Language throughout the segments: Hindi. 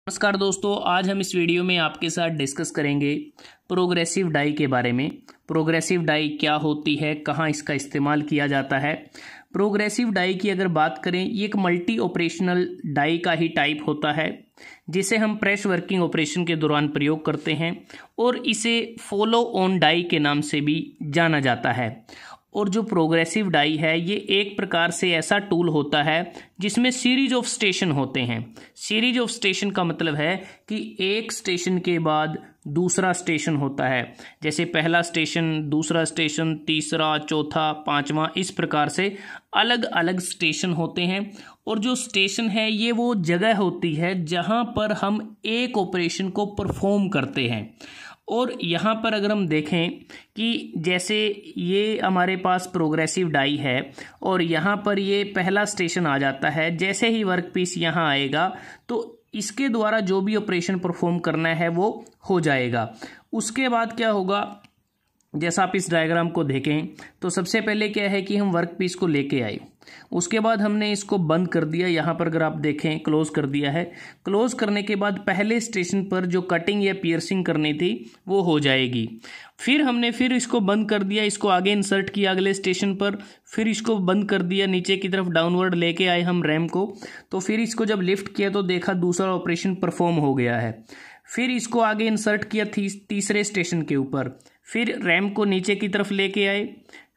नमस्कार दोस्तों, आज हम इस वीडियो में आपके साथ डिस्कस करेंगे प्रोग्रेसिव डाई के बारे में। प्रोग्रेसिव डाई क्या होती है, कहाँ इसका इस्तेमाल किया जाता है। प्रोग्रेसिव डाई की अगर बात करें, ये एक मल्टी ऑपरेशनल डाई का ही टाइप होता है जिसे हम प्रेस वर्किंग ऑपरेशन के दौरान प्रयोग करते हैं और इसे फॉलो ऑन डाई के नाम से भी जाना जाता है। और जो प्रोग्रेसिव डाई है ये एक प्रकार से ऐसा टूल होता है जिसमें सीरीज ऑफ स्टेशन होते हैं। सीरीज ऑफ स्टेशन का मतलब है कि एक स्टेशन के बाद दूसरा स्टेशन होता है, जैसे पहला स्टेशन, दूसरा स्टेशन, तीसरा, चौथा, पांचवा, इस प्रकार से अलग अलग स्टेशन होते हैं। और जो स्टेशन है ये वो जगह होती है जहां पर हम एक ऑपरेशन को परफॉर्म करते हैं। और यहाँ पर अगर हम देखें कि जैसे ये हमारे पास प्रोग्रेसिव डाई है और यहाँ पर ये पहला स्टेशन आ जाता है, जैसे ही वर्क पीस यहाँ आएगा तो इसके द्वारा जो भी ऑपरेशन परफॉर्म करना है वो हो जाएगा। उसके बाद क्या होगा, जैसा आप इस डायग्राम को देखें तो सबसे पहले क्या है कि हम वर्क पीस को लेके आए, उसके बाद हमने इसको बंद कर दिया। यहाँ पर अगर आप देखें क्लोज कर दिया है। क्लोज करने के बाद पहले स्टेशन पर जो कटिंग या पियर्सिंग करनी थी वो हो जाएगी। फिर हमने इसको बंद कर दिया, इसको आगे इंसर्ट किया अगले स्टेशन पर, फिर इसको बंद कर दिया, नीचे की तरफ डाउनवर्ड लेके आए हम रैम को। तो फिर इसको जब लिफ्ट किया तो देखा दूसरा ऑपरेशन परफॉर्म हो गया है। फिर इसको आगे इंसर्ट किया तीसरे स्टेशन के ऊपर, फिर रैम को नीचे की तरफ लेके आए,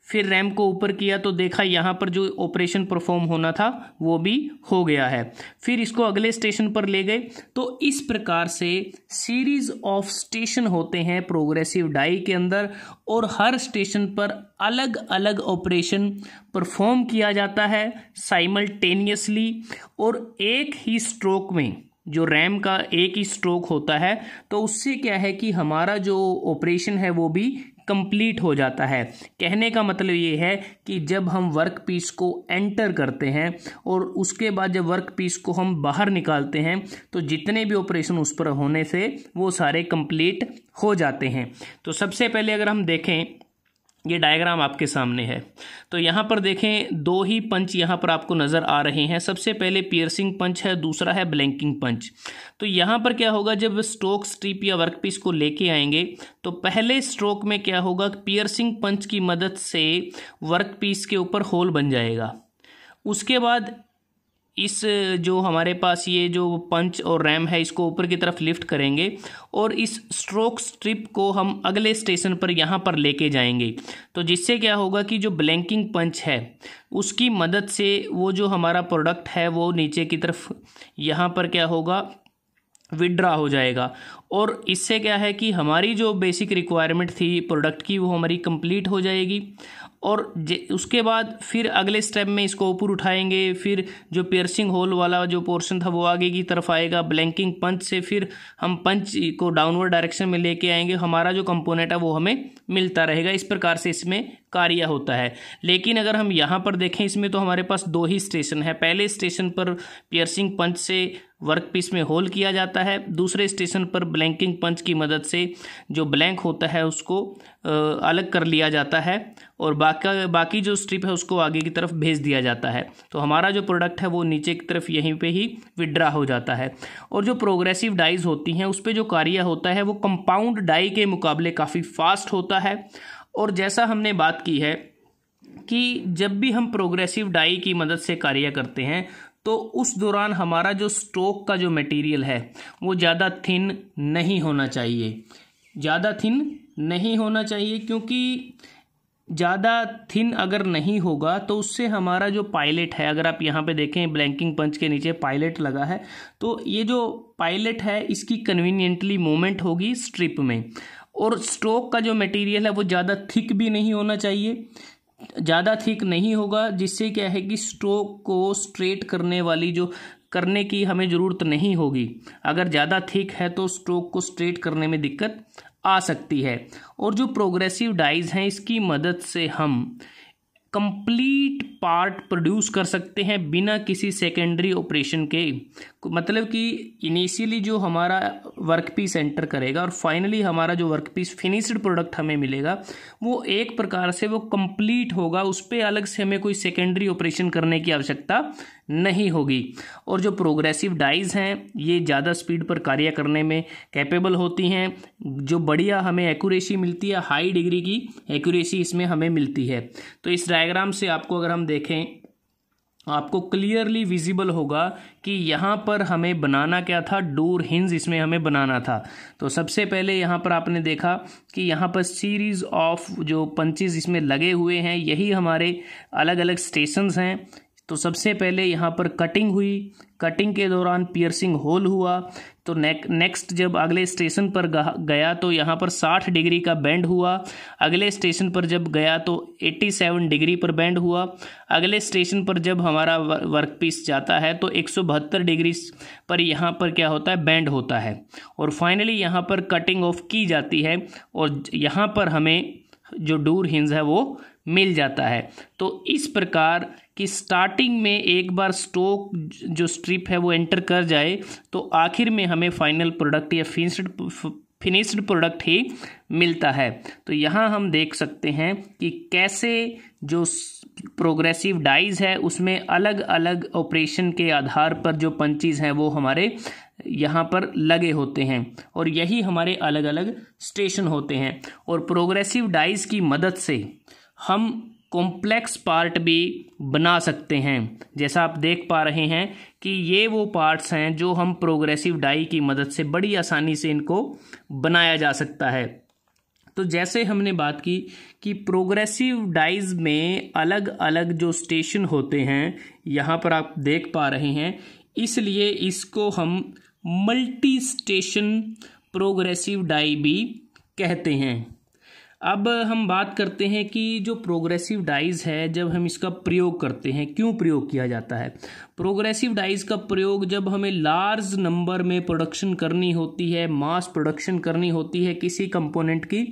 फिर रैम को ऊपर किया तो देखा यहाँ पर जो ऑपरेशन परफॉर्म होना था वो भी हो गया है। फिर इसको अगले स्टेशन पर ले गए। तो इस प्रकार से सीरीज ऑफ स्टेशन होते हैं प्रोग्रेसिव डाई के अंदर और हर स्टेशन पर अलग अलग ऑपरेशन परफॉर्म किया जाता है साइमल्टेनियसली। और एक ही स्ट्रोक में, जो रैम का एक ही स्ट्रोक होता है, तो उससे क्या है कि हमारा जो ऑपरेशन है वो भी कंप्लीट हो जाता है। कहने का मतलब ये है कि जब हम वर्क पीस को एंटर करते हैं और उसके बाद जब वर्क पीस को हम बाहर निकालते हैं तो जितने भी ऑपरेशन उस पर होने से वो सारे कंप्लीट हो जाते हैं। तो सबसे पहले अगर हम देखें, ये डायग्राम आपके सामने है, तो यहाँ पर देखें दो ही पंच यहाँ पर आपको नज़र आ रहे हैं। सबसे पहले पियर्सिंग पंच है, दूसरा है ब्लैंकिंग पंच। तो यहाँ पर क्या होगा, जब स्ट्रोक स्ट्रिप या वर्कपीस को लेके आएंगे तो पहले स्ट्रोक में क्या होगा, पियर्सिंग पंच की मदद से वर्कपीस के ऊपर होल बन जाएगा। उसके बाद इस जो हमारे पास ये जो पंच और रैम है इसको ऊपर की तरफ लिफ्ट करेंगे और इस स्ट्रोक स्ट्रिप को हम अगले स्टेशन पर यहाँ पर लेके जाएंगे। तो जिससे क्या होगा कि जो ब्लैंकिंग पंच है उसकी मदद से वो जो हमारा प्रोडक्ट है वो नीचे की तरफ यहाँ पर क्या होगा, विड्रा हो जाएगा। और इससे क्या है कि हमारी जो बेसिक रिक्वायरमेंट थी प्रोडक्ट की वो हमारी कंप्लीट हो जाएगी। और उसके बाद फिर अगले स्टेप में इसको ऊपर उठाएंगे, फिर जो पियर्सिंग होल वाला जो पोर्शन था वो आगे की तरफ आएगा। ब्लैंकिंग पंच से फिर हम पंच को डाउनवर्ड डायरेक्शन में लेके आएंगे, हमारा जो कंपोनेंट है वो हमें मिलता रहेगा। इस प्रकार से इसमें कार्य होता है। लेकिन अगर हम यहाँ पर देखें, इसमें तो हमारे पास दो ही स्टेशन है। पहले स्टेशन पर पियर्सिंग पंच से वर्कपीस में होल किया जाता है, दूसरे स्टेशन पर ब्लैंकिंग पंच की मदद से जो ब्लैंक होता है उसको अलग कर लिया जाता है और बाकी जो स्ट्रिप है उसको आगे की तरफ भेज दिया जाता है। तो हमारा जो प्रोडक्ट है वो नीचे की तरफ यहीं पे ही विड्रा हो जाता है। और जो प्रोग्रेसिव डाइज होती हैं उस पर जो कार्य होता है वो कंपाउंड डाई के मुकाबले काफ़ी फास्ट होता है। और जैसा हमने बात की है कि जब भी हम प्रोग्रेसिव डाई की मदद से कार्य करते हैं तो उस दौरान हमारा जो स्ट्रोक का जो मटेरियल है वो ज़्यादा थिन नहीं होना चाहिए। ज़्यादा थिन नहीं होना चाहिए क्योंकि ज़्यादा थिन अगर नहीं होगा तो उससे हमारा जो पायलट है, अगर आप यहाँ पे देखें ब्लैंकिंग पंच के नीचे पायलट लगा है, तो ये जो पायलट है इसकी कन्वीनियंटली मूवमेंट होगी स्ट्रिप में। और स्ट्रोक का जो मटेरियल है वो ज़्यादा थिक भी नहीं होना चाहिए, ज़्यादा थिक नहीं होगा जिससे क्या है कि स्ट्रोक को स्ट्रेट करने की हमें ज़रूरत नहीं होगी। अगर ज़्यादा थिक है तो स्ट्रोक को स्ट्रेट करने में दिक्कत आ सकती है। और जो प्रोग्रेसिव डाइज हैं इसकी मदद से हम कंप्लीट पार्ट प्रोड्यूस कर सकते हैं बिना किसी सेकेंडरी ऑपरेशन के। मतलब कि इनिशियली जो हमारा वर्कपीस एंटर करेगा और फाइनली हमारा जो वर्कपीस फिनिश्ड प्रोडक्ट हमें मिलेगा वो एक प्रकार से वो कंप्लीट होगा। उस पर अलग से हमें कोई सेकेंडरी ऑपरेशन करने की आवश्यकता नहीं होगी। और जो प्रोग्रेसिव डाइज हैं ये ज़्यादा स्पीड पर कार्य करने में कैपेबल होती हैं, जो बढ़िया हमें एक्यूरेसी मिलती है, हाई डिग्री की एक्यूरेसी इसमें हमें मिलती है। तो इस डायग्राम से आपको अगर हम देखें आपको क्लियरली विजिबल होगा कि यहाँ पर हमें बनाना क्या था, डोर हिंज इसमें हमें बनाना था। तो सबसे पहले यहाँ पर आपने देखा कि यहाँ पर सीरीज ऑफ जो पंचेस इसमें लगे हुए हैं, यही हमारे अलग अलग स्टेशंस हैं। तो सबसे पहले यहाँ पर कटिंग हुई, कटिंग के दौरान पियर्सिंग होल हुआ। तो नेक्स्ट जब अगले स्टेशन पर गया तो यहाँ पर 60 डिग्री का बेंड हुआ। अगले स्टेशन पर जब गया तो 87 डिग्री पर बेंड हुआ। अगले स्टेशन पर जब हमारा वर्कपीस जाता है तो 172 डिग्री पर यहाँ पर क्या होता है, बेंड होता है। और फाइनली यहाँ पर कटिंग ऑफ की जाती है और यहाँ पर हमें जो डोर हिंज है वो मिल जाता है। तो इस प्रकार कि स्टार्टिंग में एक बार स्टॉक जो स्ट्रिप है वो एंटर कर जाए तो आखिर में हमें फाइनल प्रोडक्ट या फिनिश्ड प्रोडक्ट ही मिलता है। तो यहाँ हम देख सकते हैं कि कैसे जो प्रोग्रेसिव डाइज है उसमें अलग अलग ऑपरेशन के आधार पर जो पंचेस हैं वो हमारे यहाँ पर लगे होते हैं और यही हमारे अलग अलग स्टेशन होते हैं। और प्रोग्रेसिव डाइज की मदद से हम कॉम्प्लेक्स पार्ट भी बना सकते हैं। जैसा आप देख पा रहे हैं कि ये वो पार्ट्स हैं जो हम प्रोग्रेसिव डाई की मदद से बड़ी आसानी से इनको बनाया जा सकता है। तो जैसे हमने बात की कि प्रोग्रेसिव डाइज में अलग अलग जो स्टेशन होते हैं, यहाँ पर आप देख पा रहे हैं, इसलिए इसको हम मल्टी स्टेशन प्रोग्रेसिव डाई भी कहते हैं। अब हम बात करते हैं कि जो प्रोग्रेसिव डाइज है जब हम इसका प्रयोग करते हैं, क्यों प्रयोग किया जाता है। प्रोग्रेसिव डाइज का प्रयोग जब हमें लार्ज नंबर में प्रोडक्शन करनी होती है, मास प्रोडक्शन करनी होती है किसी कंपोनेंट की,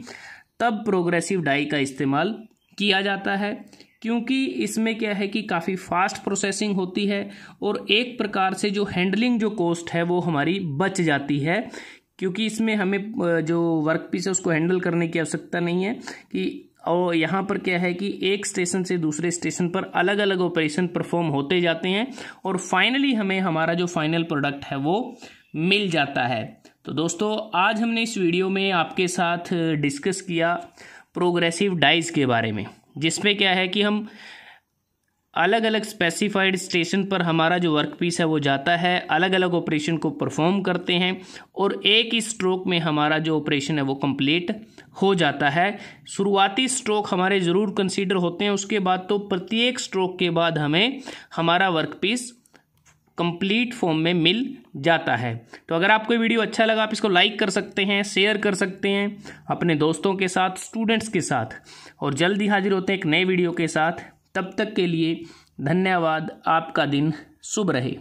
तब प्रोग्रेसिव डाई का इस्तेमाल किया जाता है। क्योंकि इसमें क्या है कि काफ़ी फास्ट प्रोसेसिंग होती है और एक प्रकार से जो हैंडलिंग जो कॉस्ट है वो हमारी बच जाती है, क्योंकि इसमें हमें जो वर्क पीस है उसको हैंडल करने की आवश्यकता नहीं है कि और यहाँ पर क्या है कि एक स्टेशन से दूसरे स्टेशन पर अलग अलग ऑपरेशन परफॉर्म होते जाते हैं और फाइनली हमें हमारा जो फाइनल प्रोडक्ट है वो मिल जाता है। तो दोस्तों आज हमने इस वीडियो में आपके साथ डिस्कस किया प्रोग्रेसिव डाइज के बारे में, जिसमें क्या है कि हम अलग अलग स्पेसिफाइड स्टेशन पर हमारा जो वर्क पीस है वो जाता है, अलग अलग ऑपरेशन को परफॉर्म करते हैं और एक ही स्ट्रोक में हमारा जो ऑपरेशन है वो कंप्लीट हो जाता है। शुरुआती स्ट्रोक हमारे ज़रूर कंसीडर होते हैं, उसके बाद तो प्रत्येक स्ट्रोक के बाद हमें हमारा वर्क पीस कंप्लीट फॉर्म में मिल जाता है। तो अगर आपको वीडियो अच्छा लगा आप इसको लाइक कर सकते हैं, शेयर कर सकते हैं अपने दोस्तों के साथ, स्टूडेंट्स के साथ, और जल्दी हाजिर होते हैं एक नए वीडियो के साथ। तब तक के लिए धन्यवाद। आपका दिन शुभ रहे।